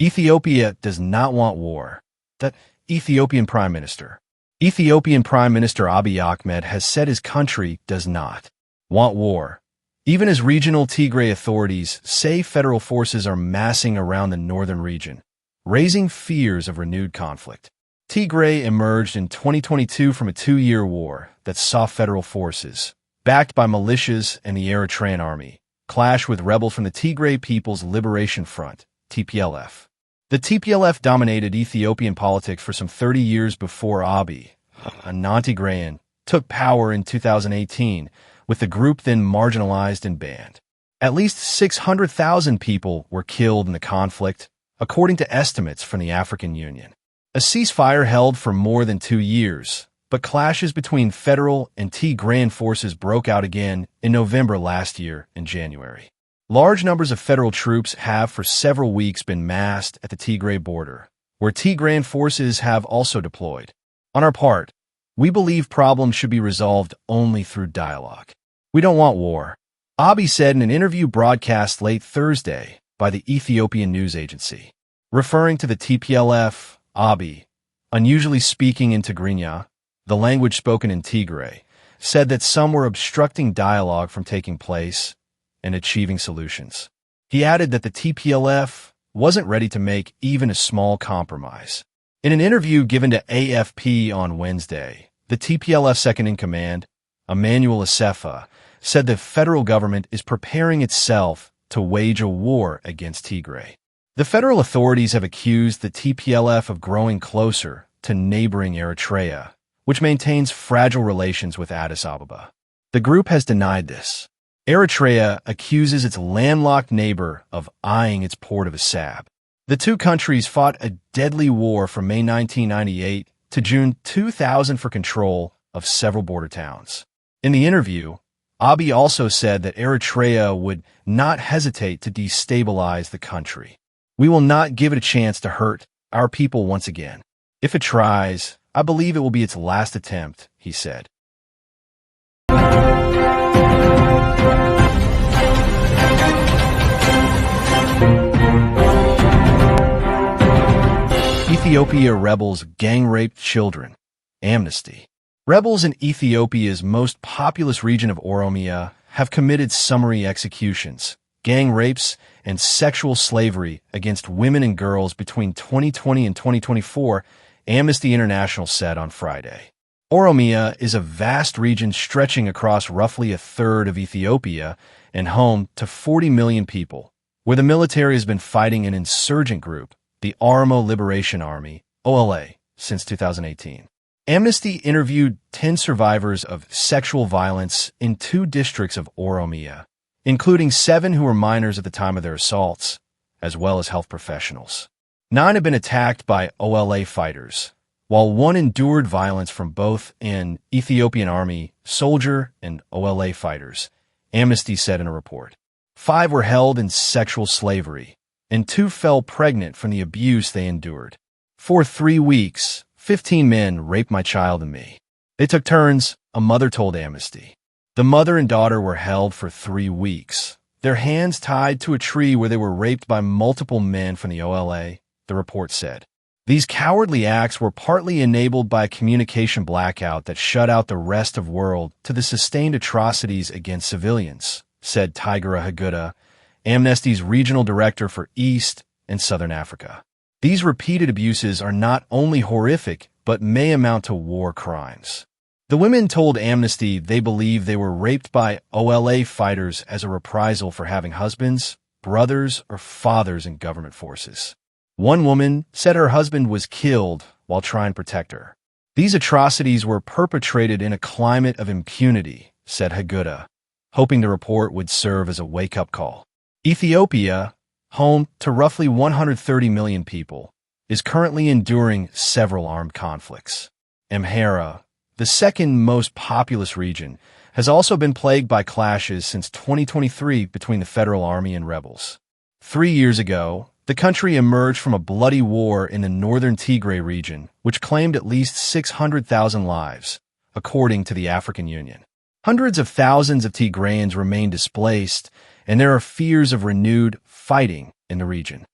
Ethiopia does not want war. The Ethiopian Prime Minister. Ethiopian Prime Minister Abiy Ahmed has said his country does not want war, even as regional Tigray authorities say federal forces are massing around the northern region, raising fears of renewed conflict. Tigray emerged in 2022 from a two-year war that saw federal forces, backed by militias and the Eritrean army, clash with rebels from the Tigray People's Liberation Front, TPLF. The TPLF dominated Ethiopian politics for some 30 years before Abiy, a non-Tigrayan, took power in 2018, with the group then marginalized and banned. At least 600,000 people were killed in the conflict, according to estimates from the African Union. A ceasefire held for more than 2 years, but clashes between federal and Tigrayan forces broke out again in November last year and January. Large numbers of federal troops have for several weeks been massed at the Tigray border, where Tigrayan forces have also deployed. On our part, we believe problems should be resolved only through dialogue. We don't want war, Abiy said in an interview broadcast late Thursday by the Ethiopian news agency. Referring to the TPLF, Abiy, unusually speaking in Tigrinya, the language spoken in Tigray, said that some were obstructing dialogue from taking place and achieving solutions. He added that the TPLF wasn't ready to make even a small compromise. In an interview given to AFP on Wednesday, the TPLF second-in-command, Emmanuel Asefa, said the federal government is preparing itself to wage a war against Tigray. The federal authorities have accused the TPLF of growing closer to neighboring Eritrea, which maintains fragile relations with Addis Ababa. The group has denied this. Eritrea accuses its landlocked neighbor of eyeing its port of Assab. The two countries fought a deadly war from May 1998 to June 2000 for control of several border towns. In the interview, Abiy also said that Eritrea would not hesitate to destabilize the country. We will not give it a chance to hurt our people once again. If it tries, I believe it will be its last attempt, he said. Ethiopia rebels gang-raped children. Amnesty. Rebels in Ethiopia's most populous region of Oromia have committed summary executions, gang rapes, and sexual slavery against women and girls between 2020 and 2024, Amnesty International said on Friday. Oromia is a vast region stretching across roughly a third of Ethiopia and home to 40 million people, where the military has been fighting an insurgent group, the Oromo Liberation Army, OLA, since 2018. Amnesty interviewed 10 survivors of sexual violence in 2 districts of Oromia, including 7 who were minors at the time of their assaults, as well as health professionals. 9 have been attacked by OLA fighters, while 1 endured violence from both an Ethiopian army soldier and OLA fighters, Amnesty said in a report. 5 were held in sexual slavery, and 2 fell pregnant from the abuse they endured. For 3 weeks, 15 men raped my child and me. They took turns, a mother told Amnesty. The mother and daughter were held for 3 weeks, their hands tied to a tree where they were raped by multiple men from the OLA, the report said. These cowardly acts were partly enabled by a communication blackout that shut out the rest of the world to the sustained atrocities against civilians, said Tigera Haguda, Amnesty's regional director for East and Southern Africa. These repeated abuses are not only horrific, but may amount to war crimes. The women told Amnesty they believe they were raped by OLA fighters as a reprisal for having husbands, brothers, or fathers in government forces. One woman said her husband was killed while trying to protect her. These atrocities were perpetrated in a climate of impunity, said Haguda, hoping the report would serve as a wake-up call. Ethiopia, home to roughly 130 million people, is currently enduring several armed conflicts. Amhara, the second most populous region, has also been plagued by clashes since 2023 between the federal army and rebels. 3 years ago, the country emerged from a bloody war in the northern Tigray region, which claimed at least 600,000 lives, according to the African Union. Hundreds of thousands of Tigrayans remain displaced, and there are fears of renewed fighting in the region.